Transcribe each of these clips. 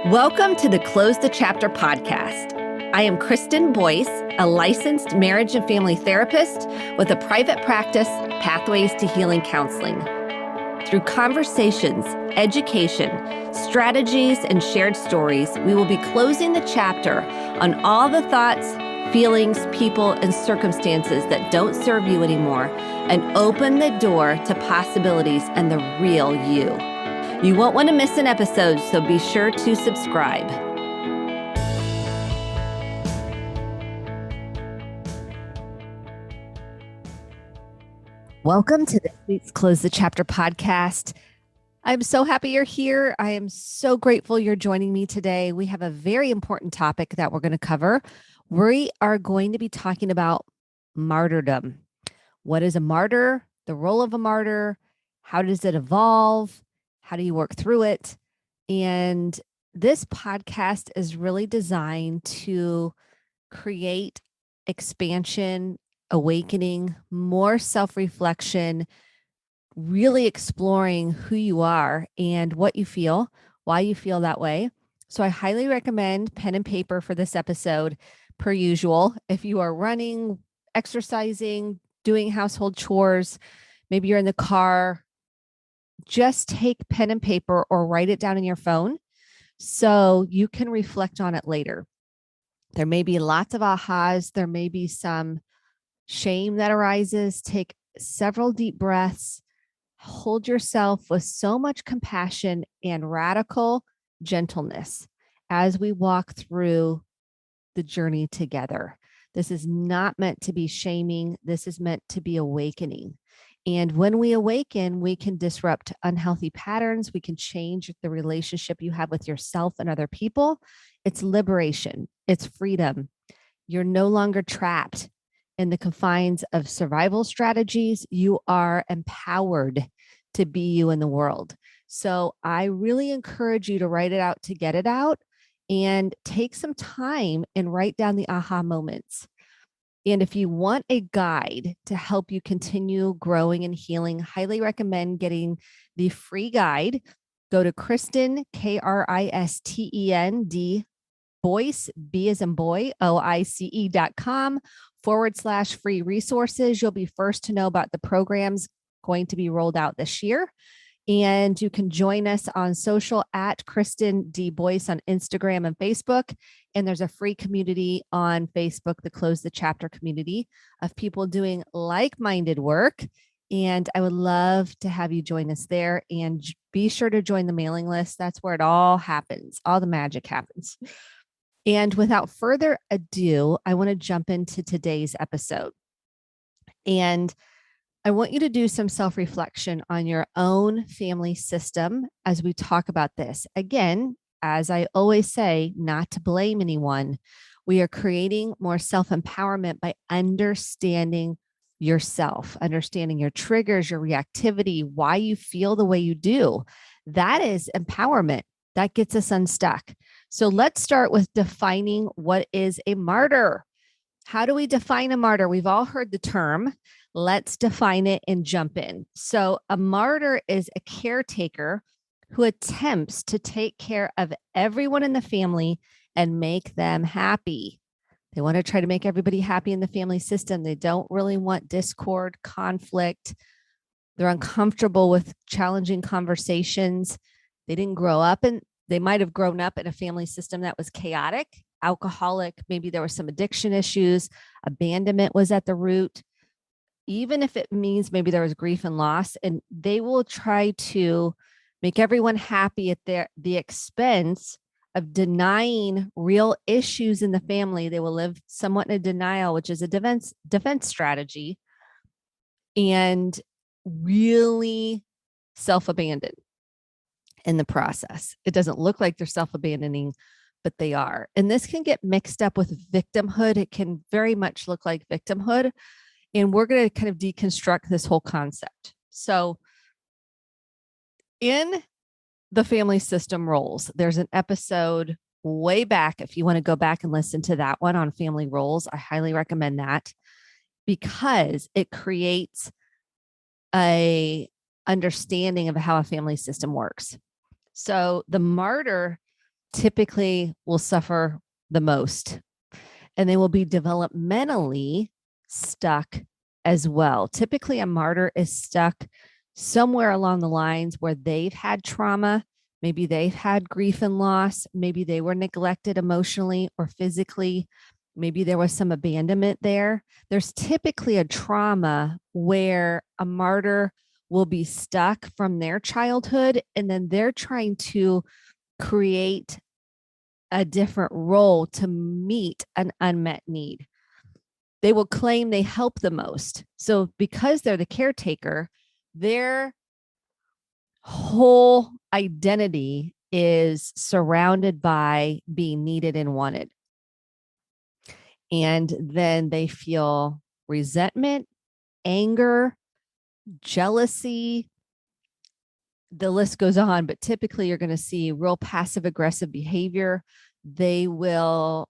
Welcome to the Close the Chapter podcast. I am Kristen Boyce, a licensed marriage and family therapist with a private practice, Pathways to Healing Counseling. Through conversations, education, strategies, and shared stories, we will be closing the chapter on all the thoughts, feelings, people, and circumstances that don't serve you anymore and open the door to possibilities and the real you. You won't want to miss an episode, so be sure to subscribe. Welcome to this week's Close the Chapter podcast. I'm so happy you're here. I am so grateful you're joining me today. We have a very important topic that we're going to cover. We are going to be talking about martyrdom. What is a martyr? The role of a martyr? How does it evolve? How do you work through it? And this podcast is really designed to create expansion, awakening, more self-reflection, really exploring who you are and what you feel, why you feel that way. So I highly recommend pen and paper for this episode, per usual. If you are running, exercising, doing household chores, maybe you're in the car, just take pen and paper or write it down in your phone so you can reflect on it later. There may be lots of ahas. There may be some shame that arises. Take several deep breaths. Hold yourself with so much compassion and radical gentleness as we walk through the journey together. This is not meant to be shaming. This is meant to be awakening. And when we awaken, we can disrupt unhealthy patterns. We can change the relationship you have with yourself and other people. It's liberation. It's freedom. You're no longer trapped in the confines of survival strategies. You are empowered to be you in the world. So I really encourage you to write it out to get it out and take some time and write down the aha moments. And if you want a guide to help you continue growing and healing, highly recommend getting the free guide. Go to Kristen, Kristen, Boyce, B as in boy, OICE.com/free resources. You'll be first to know about the programs going to be rolled out this year. And you can join us on social at Kristen D. Boyce on Instagram and Facebook. And there's a free community on Facebook, the Close the Chapter community of people doing like-minded work. And I would love to have you join us there, and be sure to join the mailing list. That's where it all happens. All the magic happens. And without further ado, I want to jump into today's episode. And I want you to do some self-reflection on your own family system as we talk about this. Again, as I always say, not to blame anyone. We are creating more self-empowerment by understanding yourself, understanding your triggers, your reactivity, why you feel the way you do. That is empowerment. That gets us unstuck. So let's start with defining what is a martyr. How do we define a martyr? We've all heard the term. Let's define it and jump in. So a martyr is a caretaker who attempts to take care of everyone in the family and make them happy. They want to try to make everybody happy in the family system. They don't really want discord, conflict. They're uncomfortable with challenging conversations. They didn't grow up in, they might have grown up in a family system that was chaotic, alcoholic. Maybe there were some addiction issues. Abandonment was at the root. Even if it means maybe there was grief and loss, and they will try to make everyone happy at the expense of denying real issues in the family. They will live somewhat in a denial, which is a defense strategy, and really self-abandon in the process. It doesn't look like they're self-abandoning, but they are. And this can get mixed up with victimhood. It can very much look like victimhood. And we're going to kind of deconstruct this whole concept. So in the family system roles, there's an episode way back. If you want to go back and listen to that one on family roles, I highly recommend that, because it creates a understanding of how a family system works. So the martyr typically will suffer the most, and they will be developmentally stuck as well. Typically, a martyr is stuck somewhere along the lines where they've had trauma. Maybe they've had grief and loss. Maybe they were neglected emotionally or physically. Maybe there was some abandonment there. There's typically a trauma where a martyr will be stuck from their childhood, and then they're trying to create a different role to meet an unmet need. They will claim they help the most. So because they're the caretaker, their whole identity is surrounded by being needed and wanted. And then they feel resentment, anger, jealousy. The list goes on, but typically you're going to see real passive aggressive behavior. They will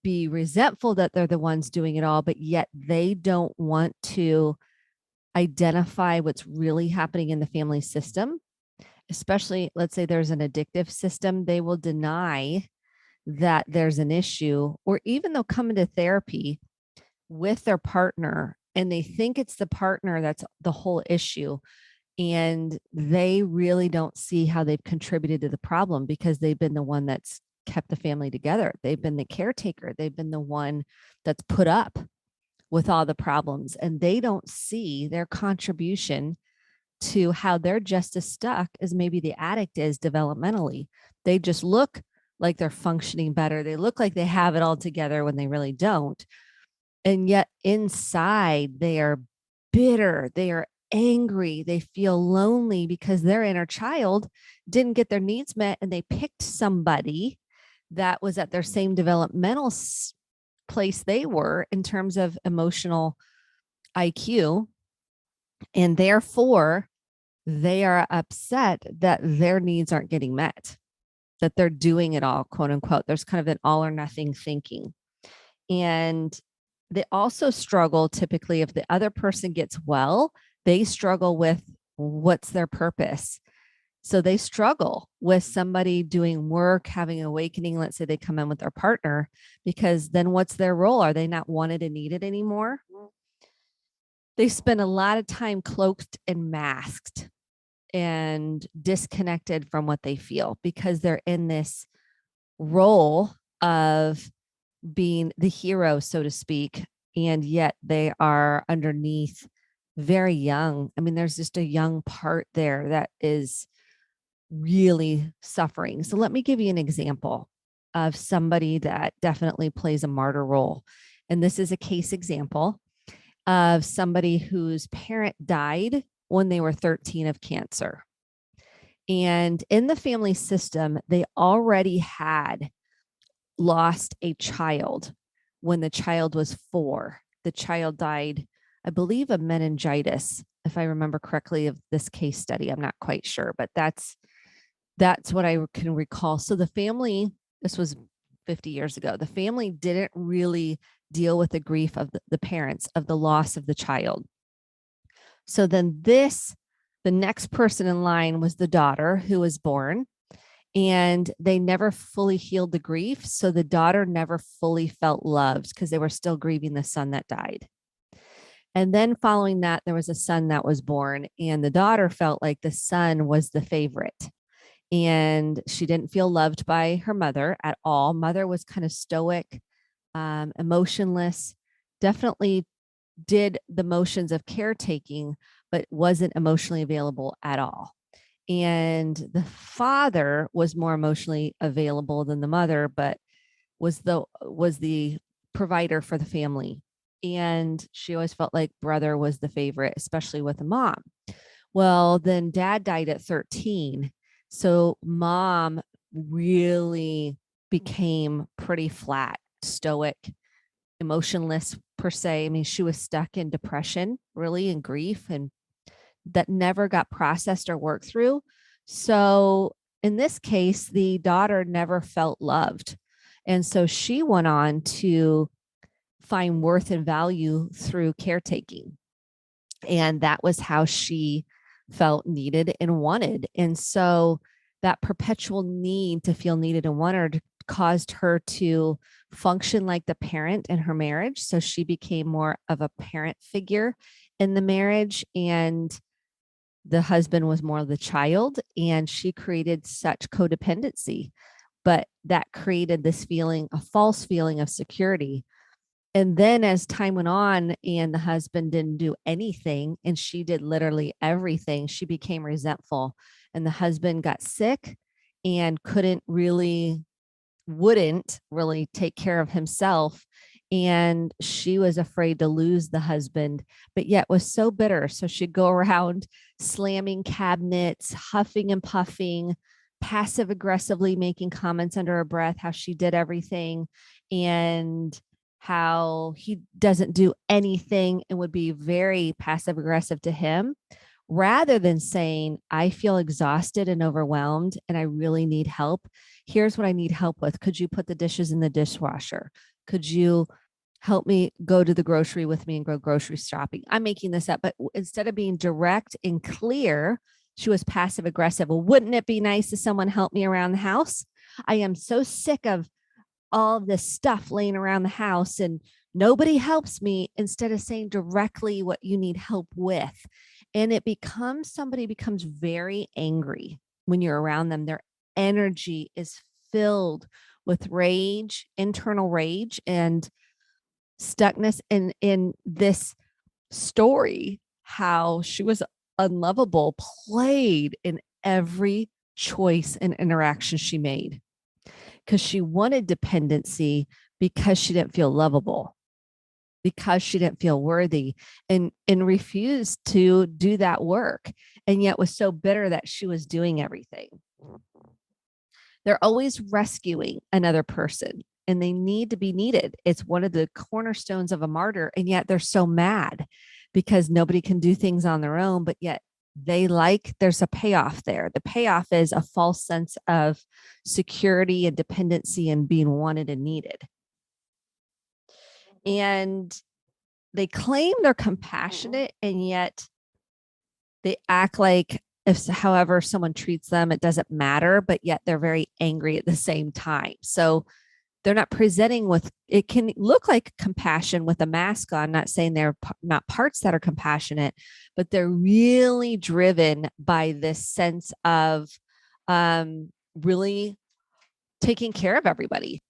be resentful that they're the ones doing it all, but yet they don't want to identify what's really happening in the family system. Especially, let's say there's an addictive system, they will deny that there's an issue, or even they'll come into therapy with their partner and they think it's the partner that's the whole issue. And they really don't see how they've contributed to the problem because they've been the one that's kept the family together. They've been the caretaker. They've been the one that's put up with all the problems, and they don't see their contribution to how they're just as stuck as maybe the addict is developmentally. They just look like they're functioning better. They look like they have it all together when they really don't. And yet inside they are bitter. They are angry. They feel lonely because their inner child didn't get their needs met, and they picked somebody that was at their same developmental place they were in terms of emotional IQ. And therefore, they are upset that their needs aren't getting met, that they're doing it all, quote unquote. There's kind of an all or nothing thinking. And they also struggle typically if the other person gets well, they struggle with what's their purpose. So they struggle with somebody doing work, having an awakening. Let's say they come in with their partner, because then what's their role? Are they not wanted and needed anymore? They spend a lot of time cloaked and masked and disconnected from what they feel because they're in this role of being the hero, so to speak. And yet they are underneath very young. I mean, there's just a young part there that is really suffering. So let me give you an example of somebody that definitely plays a martyr role. And this is a case example of somebody whose parent died when they were 13 of cancer. And in the family system, they already had lost a child when the child was 4. The child died, I believe, of meningitis, if I remember correctly, of this case study. I'm not quite sure, but that's what I can recall. So the family, this was 50 years ago, the family didn't really deal with the grief of the parents of the loss of the child. So then the next person in line was the daughter who was born, and they never fully healed the grief. So the daughter never fully felt loved because they were still grieving the son that died. And then following that, there was a son that was born, and the daughter felt like the son was the favorite. And she didn't feel loved by her mother at all. Mother was kind of stoic, emotionless, definitely did the motions of caretaking, but wasn't emotionally available at all. And the father was more emotionally available than the mother, but was the provider for the family. And she always felt like brother was the favorite, especially with the mom. Well, then dad died at 13. So mom really became pretty flat, stoic, emotionless per se. I mean, she was stuck in depression, really, and grief, and that never got processed or worked through. So in this case, the daughter never felt loved. And so she went on to find worth and value through caretaking. And that was how she felt needed and wanted. And so that perpetual need to feel needed and wanted caused her to function like the parent in her marriage. So she became more of a parent figure in the marriage, and the husband was more the child, and she created such codependency. But that created this feeling, a false feeling of security. And then as time went on and the husband didn't do anything and she did literally everything, she became resentful. And the husband got sick and wouldn't really take care of himself. And she was afraid to lose the husband, but yet was so bitter. So she'd go around slamming cabinets, huffing and puffing, passive aggressively making comments under her breath, how she did everything and how he doesn't do anything, and would be very passive aggressive to him, rather than saying, I feel exhausted and overwhelmed and I really need help. Here's what I need help with. Could you put the dishes in the dishwasher? Could you help me go to the grocery with me and go grocery shopping? I'm making this up, but instead of being direct and clear, she was passive aggressive. Well, wouldn't it be nice if someone helped me around the house? I am so sick of all of this stuff laying around the house and nobody helps me, instead of saying directly what you need help with. And somebody becomes very angry when you're around them. Their energy is filled with rage, internal rage, and stuckness. And in this story, how she was unlovable played in every choice and interaction she made, because she wanted dependency, because she didn't feel lovable, because she didn't feel worthy, and refused to do that work, and yet was so bitter that she was doing everything. They're always rescuing another person, and they need to be needed. It's one of the cornerstones of a martyr, and yet they're so mad because nobody can do things on their own, but yet there's a payoff there. The payoff is a false sense of security and dependency and being wanted and needed. And they claim they're compassionate, and yet they act like however someone treats them, it doesn't matter, but yet they're very angry at the same time. So they're not presenting with, it can look like compassion with a mask on, not saying they're not parts that are compassionate, but they're really driven by this sense of really taking care of everybody.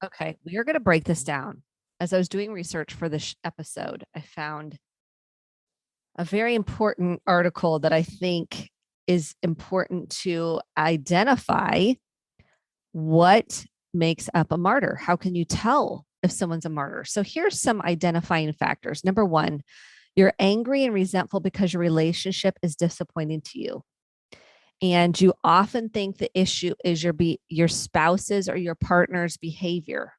Okay, we are going to break this down. As I was doing research for this episode, I found a very important article that I think is important to identify what makes up a martyr. How can you tell if someone's a martyr? So here's some identifying factors. Number one, you're angry and resentful because your relationship is disappointing to you. And you often think the issue is your spouse's or your partner's behavior.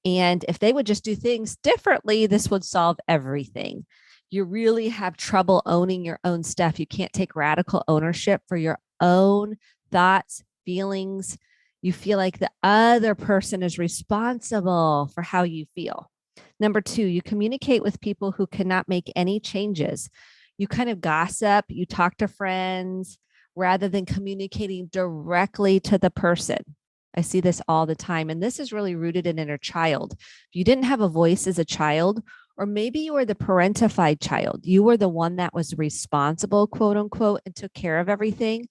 And if they would just do things differently, this would solve everything. You really have trouble owning your own stuff. You can't take radical ownership for your own thoughts, feelings. You feel like the other person is responsible for how you feel. Number two, you communicate with people who cannot make any changes. You kind of gossip, you talk to friends rather than communicating directly to the person. I see this all the time. And this is really rooted in inner child. If you didn't have a voice as a child, or maybe you were the parentified child, you were the one that was responsible, quote unquote, and took care of everything.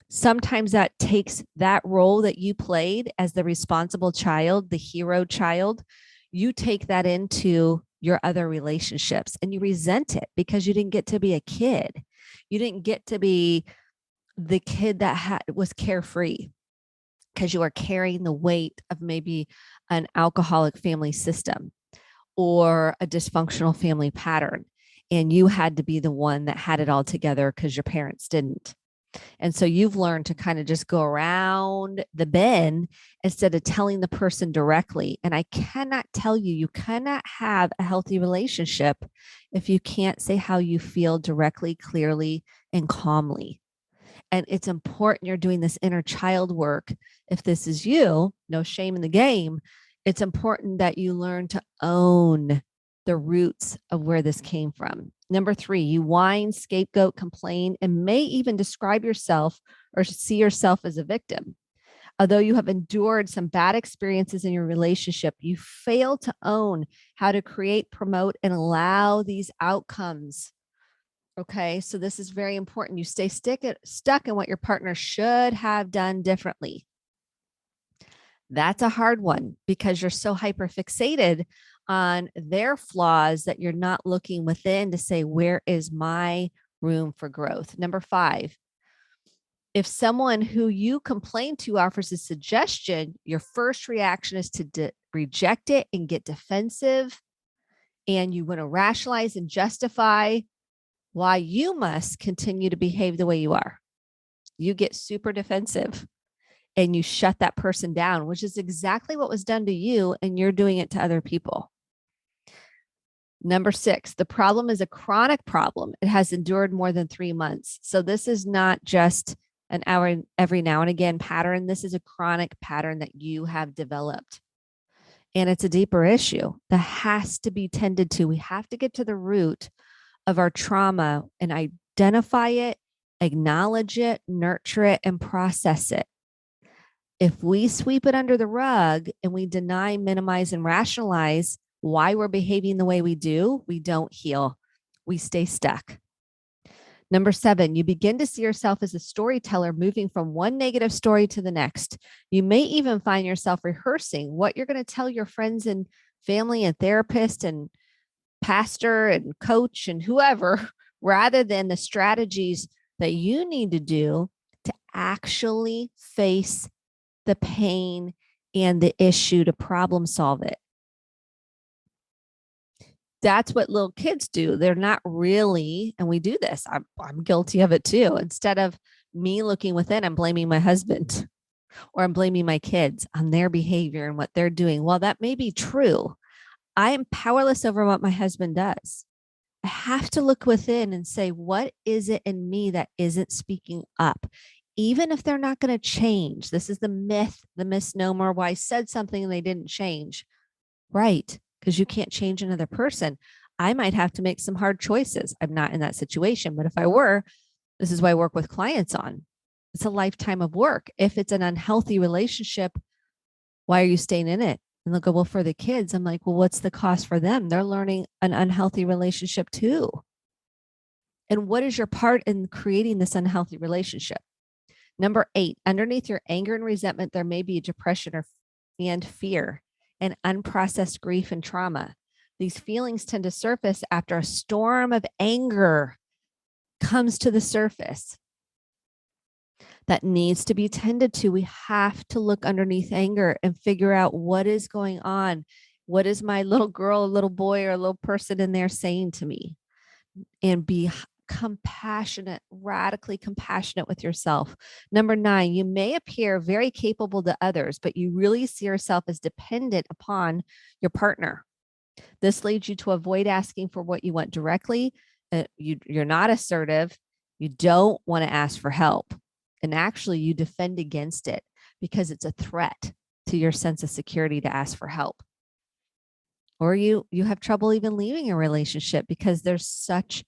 Sometimes that takes that role that you played as the responsible child, the hero child, you take that into your other relationships and you resent it because you didn't get to be a kid. You didn't get to be the kid that was carefree because you are carrying the weight of maybe an alcoholic family system or a dysfunctional family pattern. And you had to be the one that had it all together because your parents didn't. And so you've learned to kind of just go around the bend instead of telling the person directly. And I cannot tell you, you cannot have a healthy relationship if you can't say how you feel directly, clearly, and calmly. And it's important you're doing this inner child work. If this is you, no shame in the game. It's important that you learn to own the roots of where this came from. Number three, you whine, scapegoat, complain, and may even describe yourself or see yourself as a victim. Although you have endured some bad experiences in your relationship, you fail to own how to create, promote, and allow these outcomes. Okay, so this is very important. You stay stuck in what your partner should have done differently. That's a hard one because you're so hyper fixated on their flaws that you're not looking within to say, where is my room for growth? Number 5, if someone who you complain to offers a suggestion, your first reaction is to reject it and get defensive. And you want to rationalize and justify why you must continue to behave the way you are. You get super defensive and you shut that person down, which is exactly what was done to you, and you're doing it to other people. Number 6, the problem is a chronic problem. It has endured more than 3 months. So this is not just an hour every now and again pattern. This is a chronic pattern that you have developed. And it's a deeper issue that has to be tended to. We have to get to the root of our trauma and identify it, acknowledge it, nurture it, and process it. If we sweep it under the rug and we deny, minimize, and rationalize why we're behaving the way we do, we don't heal. We stay stuck. Number 7, you begin to see yourself as a storyteller moving from one negative story to the next. You may even find yourself rehearsing what you're going to tell your friends and family and therapist and pastor and coach and whoever, rather than the strategies that you need to do to actually face the pain and the issue to problem solve it. That's what little kids do. They're not really, and we do this. I'm guilty of it too. Instead of me looking within, I'm blaming my husband or I'm blaming my kids on their behavior and what they're doing. While that may be true, I am powerless over what my husband does. I have to look within and say, what is it in me that isn't speaking up? Even if they're not going to change. This is the myth, the misnomer, why I said something and they didn't change. Right. Because you can't change another person. I might have to make some hard choices. I'm not in that situation, but if I were, this is what I work with clients on. It's a lifetime of work. If it's an unhealthy relationship, why are you staying in it? And they'll go, well, for the kids. I'm like, well, what's the cost for them? They're learning an unhealthy relationship too. And what is your part in creating this unhealthy relationship? Number 8, underneath your anger and resentment, there may be a depression and fear and unprocessed grief and trauma. These feelings tend to surface after a storm of anger comes to the surface that needs to be tended to. We have to look underneath anger and figure out what is going on. What is my little girl, a little boy, or a little person in there saying to me? And be compassionate, radically compassionate with yourself. Number 9, you may appear very capable to others, but you really see yourself as dependent upon your partner. This leads you to avoid asking for what you want directly. You're not assertive. You don't want to ask for help. And actually, you defend against it because it's a threat to your sense of security to ask for help. Or you have trouble even leaving a relationship because there's such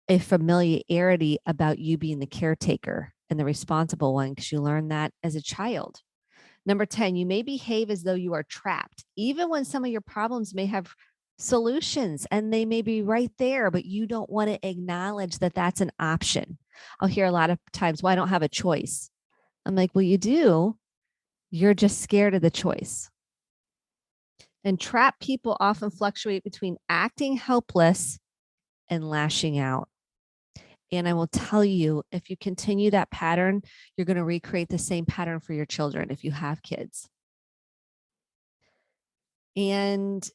a familiarity about you being the caretaker and the responsible one because you learned that as a child. Number 10, you may behave as though you are trapped, even when some of your problems may have solutions and they may be right there, but you don't want to acknowledge that that's an option. I'll hear a lot of times, well, I don't have a choice. I'm like, well, you do. You're just scared of the choice. And trapped people often fluctuate between acting helpless and lashing out. And I will tell you, if you continue that pattern, you're going to recreate the same pattern for your children if you have kids. And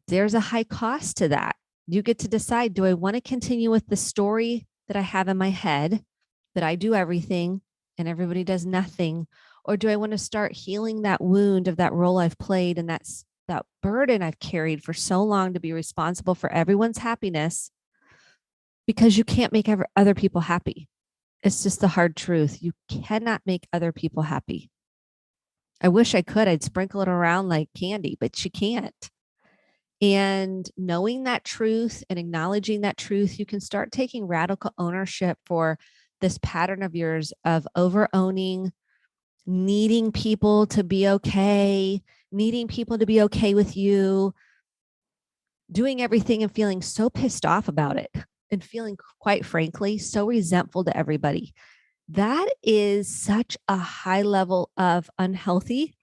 there's a high cost to that. You get to decide, do I want to continue with the story that I have in my head, that I do everything and everybody does nothing? Or do I want to start healing that wound of that role I've played and that burden I've carried for so long to be responsible for everyone's happiness? Because you can't make other people happy. It's just the hard truth. You cannot make other people happy. I wish I could. I'd sprinkle it around like candy, but you can't. And knowing that truth and acknowledging that truth, you can start taking radical ownership for this pattern of yours of over-owning, needing people to be okay, needing people to be okay with you, doing everything and feeling so pissed off about it and feeling, quite frankly, so resentful to everybody. That is such a high level of unhealthy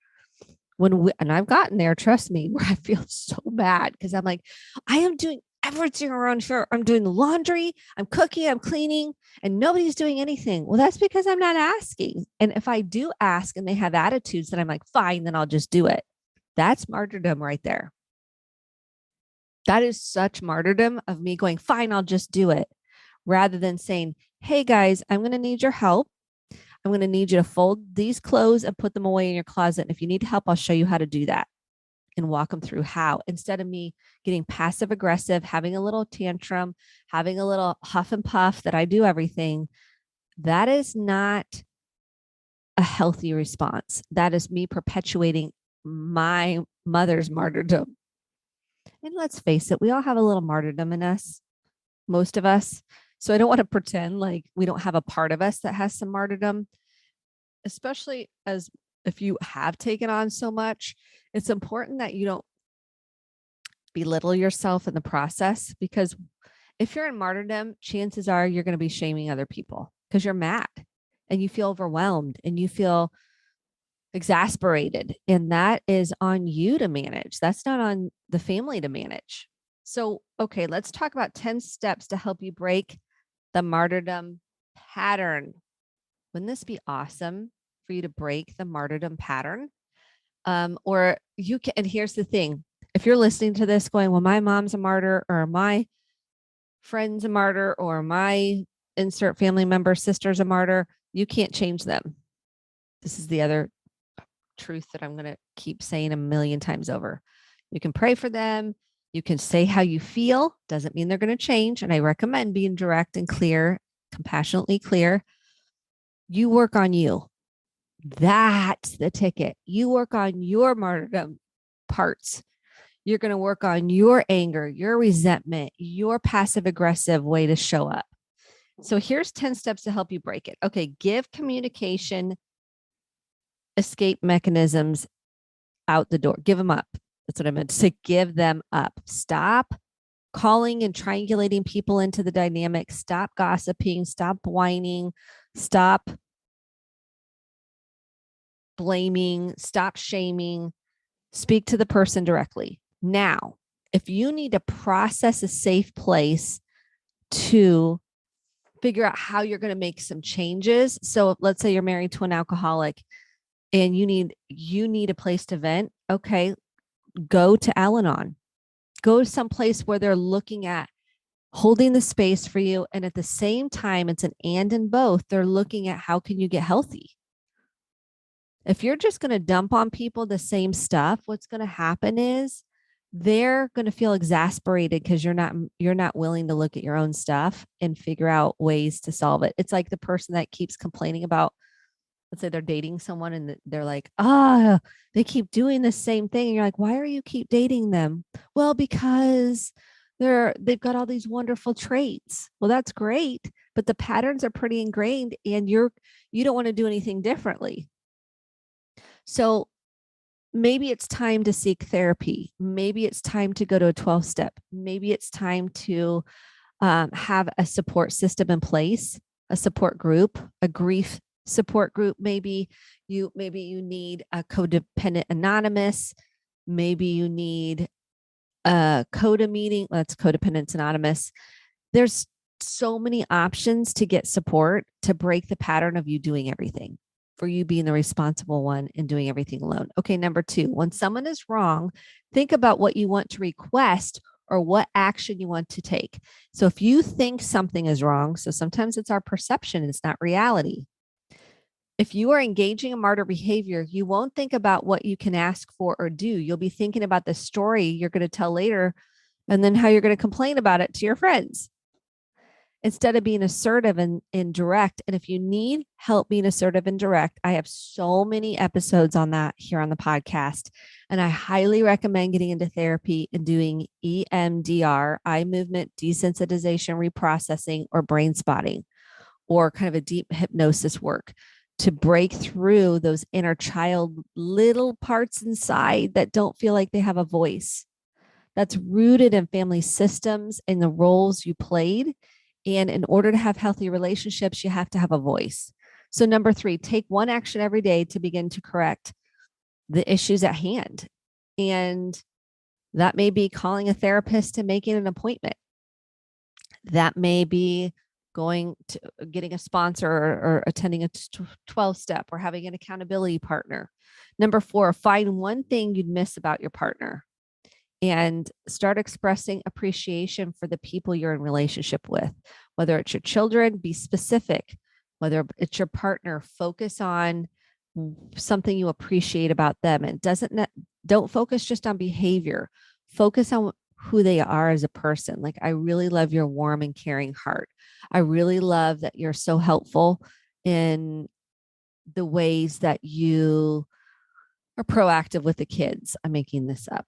and I've gotten there, trust me, where I feel so bad because I'm like, I am doing everything around here. I'm doing the laundry, I'm cooking, I'm cleaning, and nobody's doing anything. Well, that's because I'm not asking. And if I do ask and they have attitudes, then I'm like, fine, then I'll just do it. That's martyrdom right there. That is such martyrdom of me going, fine, I'll just do it, rather than saying, hey guys, I'm going to need your help. I'm going to need you to fold these clothes and put them away in your closet. And if you need help, I'll show you how to do that and walk them through how, instead of me getting passive aggressive, having a little tantrum, having a little huff and puff that I do everything. That is not a healthy response. That is me perpetuating my mother's martyrdom. And let's face it, we all have a little martyrdom in us, most of us. So I don't want to pretend like we don't have a part of us that has some martyrdom, especially as if you have taken on so much. It's important that you don't belittle yourself in the process, because if you're in martyrdom, chances are you're going to be shaming other people because you're mad and you feel overwhelmed and you feel exasperated, and that is on you to manage. That's not on the family to manage. So, okay, let's talk about 10 steps to help you break the martyrdom pattern. Wouldn't this be awesome for you to break the martyrdom pattern? Or you can, and here's the thing. If you're listening to this going, well, my mom's a martyr, or my friend's a martyr, or my insert family member, sister's a martyr, you can't change them. This is the other truth that I'm going to keep saying a million times over. You can pray for them. You can say how you feel. Doesn't mean they're going to change. And I recommend being direct and clear, compassionately clear. You work on you. That's the ticket. You work on your martyrdom parts. You're going to work on your anger, your resentment, your passive aggressive way to show up. So here's 10 steps to help you break it. Okay, give communication escape mechanisms out the door. Give them up. That's what I meant to say. Give them up. Stop calling and triangulating people into the dynamic. Stop gossiping. Stop whining. Stop blaming. Stop shaming. Speak to the person directly. Now, if you need to process a safe place to figure out how you're going to make some changes. So let's say you're married to an alcoholic and you need a place to vent. Okay, go to Al-Anon. Go to some place where they're looking at holding the space for you. And at the same time, it's an and in both. They're looking at how can you get healthy. If you're just going to dump on people the same stuff, what's going to happen is they're going to feel exasperated because you're not willing to look at your own stuff and figure out ways to solve it. It's like the person that keeps complaining about, let's say they're dating someone and they're like, they keep doing the same thing. And you're like, why are you keep dating them? Well, because they've got all these wonderful traits. Well, that's great, but the patterns are pretty ingrained and you don't want to do anything differently. So maybe it's time to seek therapy. Maybe it's time to go to a 12-step. Maybe it's time to have a support system in place, a support group, a grief support group. Maybe you need a codependent anonymous. Maybe you need a CODA meeting. That's Codependence Anonymous. There's so many options to get support to break the pattern of you doing everything, for you being the responsible one and doing everything alone. Okay, number 2, when someone is wrong, think about what you want to request or what action you want to take. So if you think something is wrong, so sometimes it's our perception, it's not reality. If you are engaging in martyr behavior, you won't think about what you can ask for or do. You'll be thinking about the story you're going to tell later and then how you're going to complain about it to your friends, instead of being assertive and direct. And if you need help being assertive and direct, I have so many episodes on that here on the podcast. And I highly recommend getting into therapy and doing EMDR, eye movement desensitization reprocessing, or brain spotting. or kind of a deep hypnosis work to break through those inner child little parts inside that don't feel like they have a voice. That's rooted in family systems and the roles you played. And in order to have healthy relationships, you have to have a voice. So, number 3, take one action every day to begin to correct the issues at hand. And that may be calling a therapist and making an appointment. That may be going to getting a sponsor or attending a 12-step or having an accountability partner. Number 4, find one thing you'd miss about your partner and start expressing appreciation for the people you're in relationship with. Whether it's your children, be specific. Whether it's your partner, focus on something you appreciate about them. And don't focus just on behavior. Focus on who they are as a person. Like, I really love your warm and caring heart. I really love that you're so helpful in the ways that you are proactive with the kids. I'm making this up.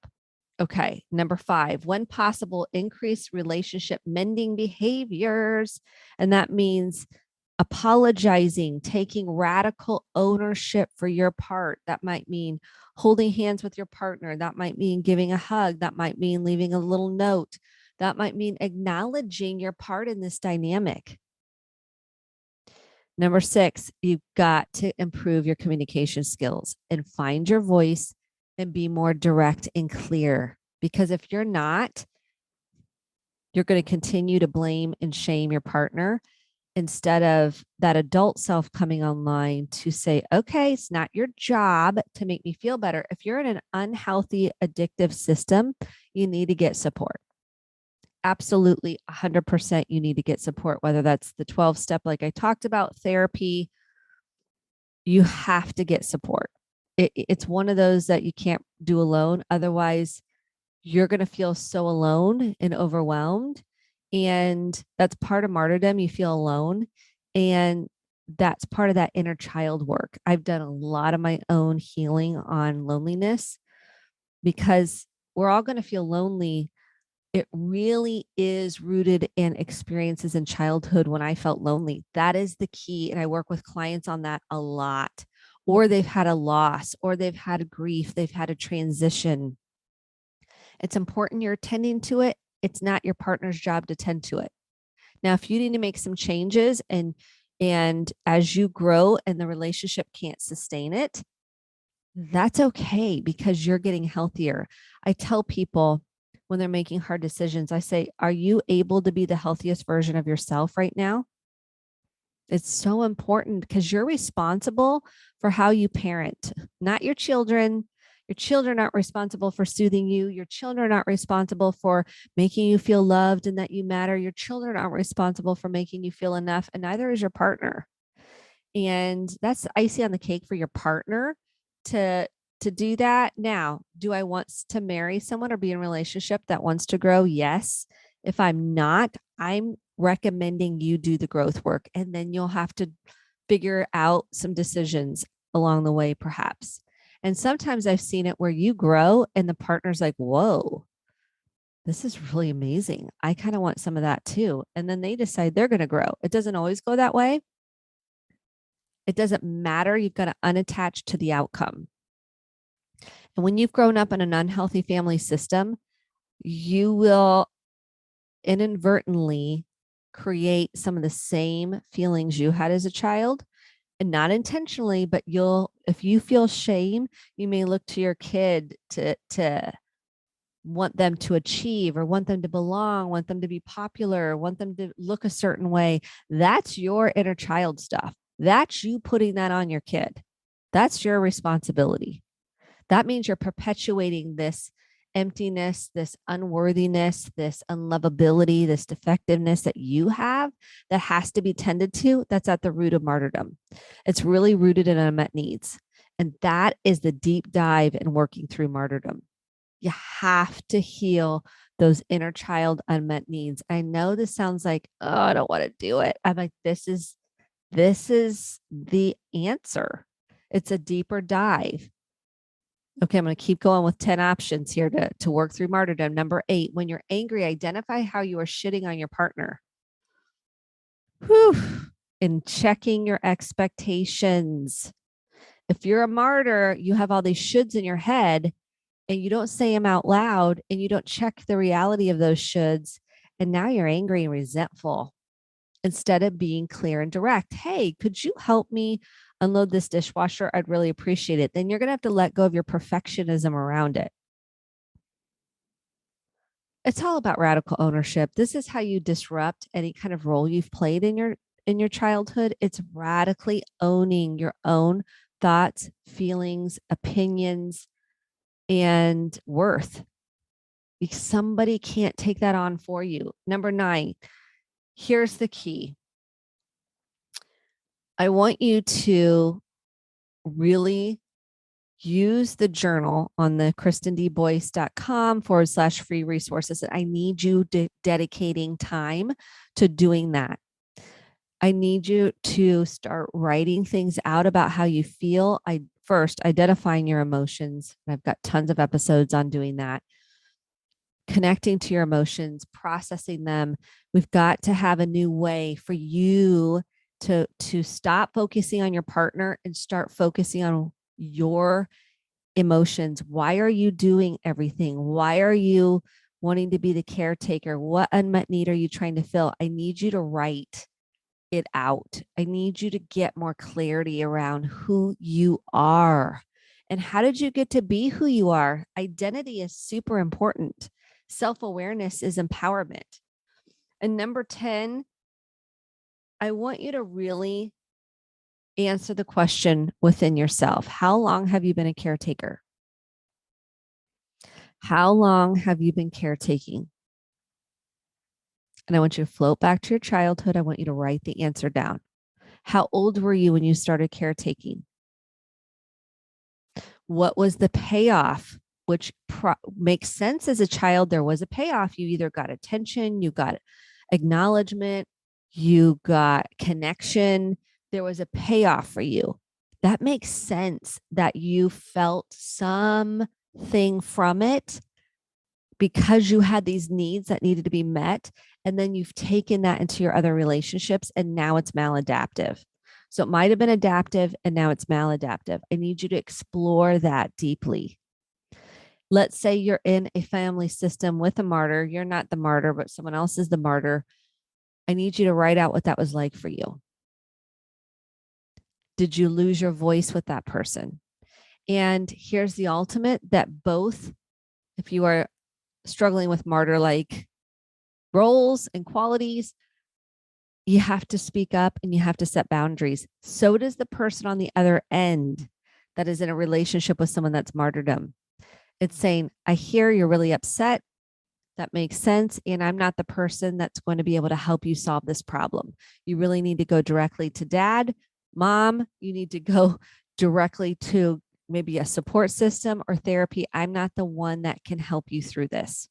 Okay. Number 5, when possible, increase relationship mending behaviors. And that means apologizing, taking radical ownership for your part. That might mean holding hands with your partner. That might mean giving a hug. That might mean leaving a little note. That might mean acknowledging your part in this dynamic. Number 6, you've got to improve your communication skills and find your voice and be more direct and clear. Because if you're not, you're going to continue to blame and shame your partner instead of that adult self coming online to say, okay, it's not your job to make me feel better. If you're in an unhealthy, addictive system, you need to get support. Absolutely, 100% you need to get support, whether that's the 12-step, like I talked about, therapy. You have to get support. It's one of those that you can't do alone. Otherwise, you're going to feel so alone and overwhelmed. And that's part of martyrdom. You feel alone. And that's part of that inner child work. I've done a lot of my own healing on loneliness because we're all going to feel lonely. It really is rooted in experiences in childhood when I felt lonely. That is the key. And I work with clients on that a lot. Or they've had a loss, or they've had a grief, they've had a transition. It's important you're tending to it. It's not your partner's job to tend to it. Now, if you need to make some changes and as you grow and the relationship can't sustain it, that's okay because you're getting healthier. I tell people when they're making hard decisions, I say, are you able to be the healthiest version of yourself right now? It's so important because you're responsible for how you parent, not your children. Your children aren't responsible for soothing you. Your children aren't responsible for making you feel loved and that you matter. Your children aren't responsible for making you feel enough, and neither is your partner. And that's icing on the cake for your partner to do that. Now, do I want to marry someone or be in a relationship that wants to grow? Yes. If I'm not, I'm recommending you do the growth work, and then you'll have to figure out some decisions along the way, perhaps. And sometimes I've seen it where you grow and the partner's like, whoa, this is really amazing. I kind of want some of that too. And then they decide they're going to grow. It doesn't always go that way. It doesn't matter. You've got to unattach to the outcome. And when you've grown up in an unhealthy family system, you will inadvertently create some of the same feelings you had as a child, and not intentionally, but if you feel shame, you may look to your kid to want them to achieve or want them to belong, want them to be popular, want them to look a certain way. That's your inner child stuff. That's you putting that on your kid. That's your responsibility. That means you're perpetuating this emptiness, this unworthiness, this unlovability, this defectiveness that you have that has to be tended to. That's at the root of martyrdom. It's really rooted in unmet needs. And that is the deep dive in working through martyrdom. You have to heal those inner child unmet needs. I know this sounds like, oh, I don't want to do it. I'm like, this is the answer. It's a deeper dive. Okay, I'm going to keep going with 10 options here to work through martyrdom. Number 8, when you're angry, identify how you are shitting on your partner. Whew. and checking your expectations. If you're a martyr, you have all these shoulds in your head and you don't say them out loud and you don't check the reality of those shoulds. And now you're angry and resentful instead of being clear and direct. Hey, could you help me unload this dishwasher? I'd really appreciate it. Then you're going to have to let go of your perfectionism around it. It's all about radical ownership. This is how you disrupt any kind of role you've played in your childhood. It's radically owning your own thoughts, feelings, opinions, and worth. Because somebody can't take that on for you. Number 9, here's the key. I want you to really use the journal on the kristendboyce.com/free resources. I need you dedicating time to doing that. I need you to start writing things out about how you feel. First identifying your emotions. I've got tons of episodes on doing that. Connecting to your emotions, processing them. We've got to have a new way for you to stop focusing on your partner and start focusing on your emotions. Why are you doing everything? Why are you wanting to be the caretaker? What unmet need are you trying to fill? I need you to write it out. I need you to get more clarity around who you are. And how did you get to be who you are? Identity is super important. Self-awareness is empowerment. And number 10, I want you to really answer the question within yourself. How long have you been a caretaker? How long have you been caretaking? And I want you to float back to your childhood. I want you to write the answer down. How old were you when you started caretaking? What was the payoff? Which makes sense as a child. There was a payoff. You either got attention, you got acknowledgement, you got connection. There was a payoff for you. That makes sense that you felt something from it because you had these needs that needed to be met. And then you've taken that into your other relationships and now it's maladaptive. So it might have been adaptive and now it's maladaptive. I need you to explore that deeply. Let's say you're in a family system with a martyr. You're not the martyr, but someone else is the martyr. I need you to write out what that was like for you. Did you lose your voice with that person? And here's the ultimate, that both, if you are struggling with martyr-like roles and qualities, you have to speak up and you have to set boundaries. So does the person on the other end that is in a relationship with someone that's martyrdom. It's saying, I hear you're really upset. That makes sense. And I'm not the person that's going to be able to help you solve this problem. You really need to go directly to dad, mom. You need to go directly to maybe a support system or therapy. I'm not the one that can help you through this.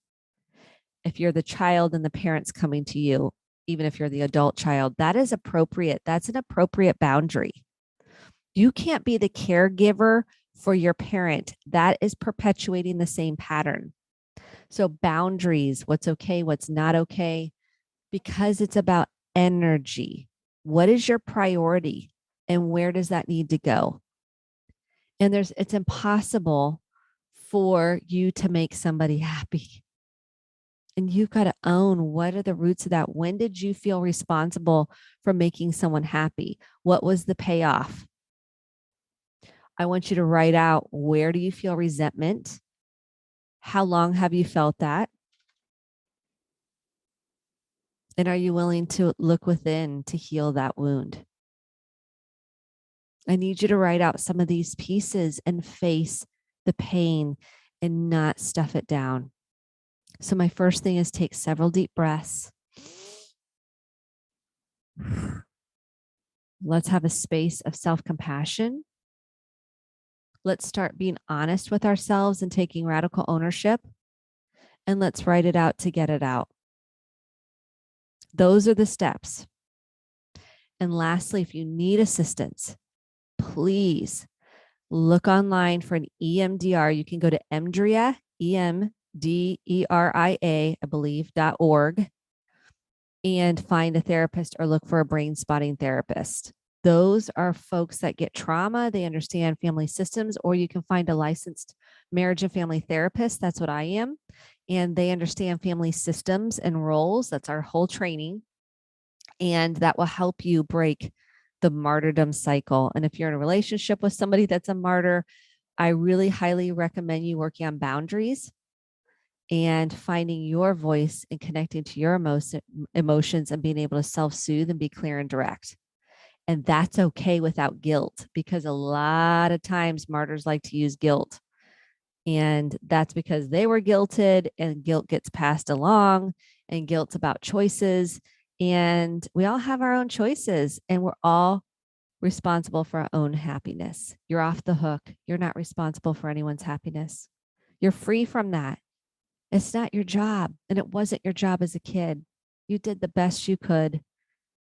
If you're the child and the parent's coming to you, even if you're the adult child, that is appropriate. That's an appropriate boundary. You can't be the caregiver for your parent. That is perpetuating the same pattern. So boundaries, what's okay, what's not okay, because it's about energy. What is your priority and where does that need to go? And it's impossible for you to make somebody happy. And you've got to own, what are the roots of that? When did you feel responsible for making someone happy? What was the payoff? I want you to write out, where do you feel resentment? How long have you felt that? And are you willing to look within to heal that wound? I need you to write out some of these pieces and face the pain and not stuff it down. So my first thing is take several deep breaths. Let's have a space of self-compassion. Let's start being honest with ourselves and taking radical ownership. And let's write it out to get it out. Those are the steps. And lastly, if you need assistance, please look online for an EMDR. You can go to EMDRIA, EMDERIA, I believe, .org. and find a therapist or look for a brain spotting therapist. Those are folks that get trauma. They understand family systems, or you can find a licensed marriage and family therapist. That's what I am. And they understand family systems and roles. That's our whole training. And that will help you break the martyrdom cycle. And if you're in a relationship with somebody that's a martyr, I really highly recommend you working on boundaries and finding your voice and connecting to your emotions and being able to self-soothe and be clear and direct. And that's okay without guilt, because a lot of times martyrs like to use guilt. And that's because they were guilted, and guilt gets passed along, and guilt's about choices. And we all have our own choices, and we're all responsible for our own happiness. You're off the hook. You're not responsible for anyone's happiness. You're free from that. It's not your job, and it wasn't your job as a kid. You did the best you could.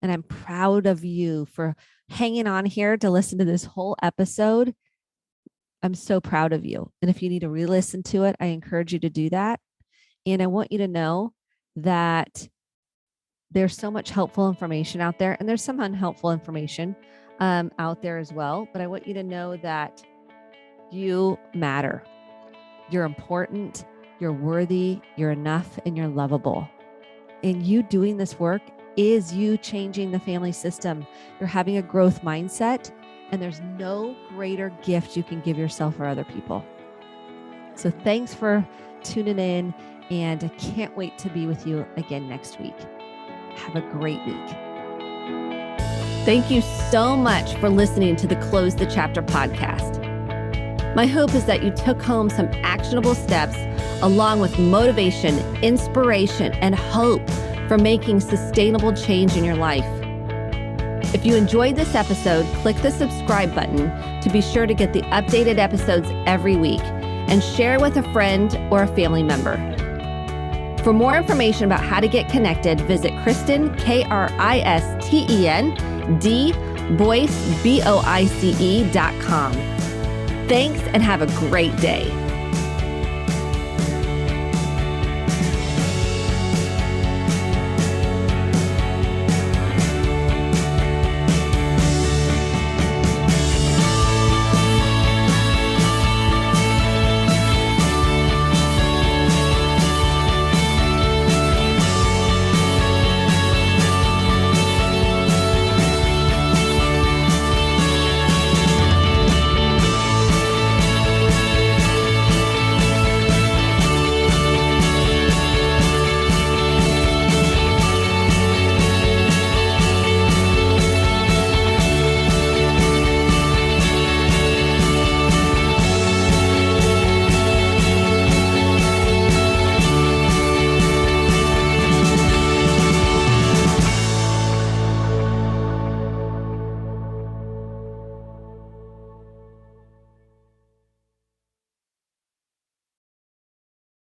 And I'm proud of you for hanging on here to listen to this whole episode. I'm so proud of you. And if you need to re-listen to it, I encourage you to do that. And I want you to know that there's so much helpful information out there, and there's some unhelpful information out there as well. But I want you to know that you matter. You're important. You're worthy. You're enough, and you're lovable. And you doing this work is you changing the family system. You're having a growth mindset, and there's no greater gift you can give yourself or other people. So thanks for tuning in, and I can't wait to be with you again next week. Have a great week. Thank you so much for listening to the Close the Chapter podcast. My hope is that you took home some actionable steps along with motivation, inspiration, and hope for making sustainable change in your life. If you enjoyed this episode, click the subscribe button to be sure to get the updated episodes every week, and share with a friend or a family member. For more information about how to get connected, visit Kristen, Kristen, D, Boyce, BOICE.com. Thanks, and have a great day.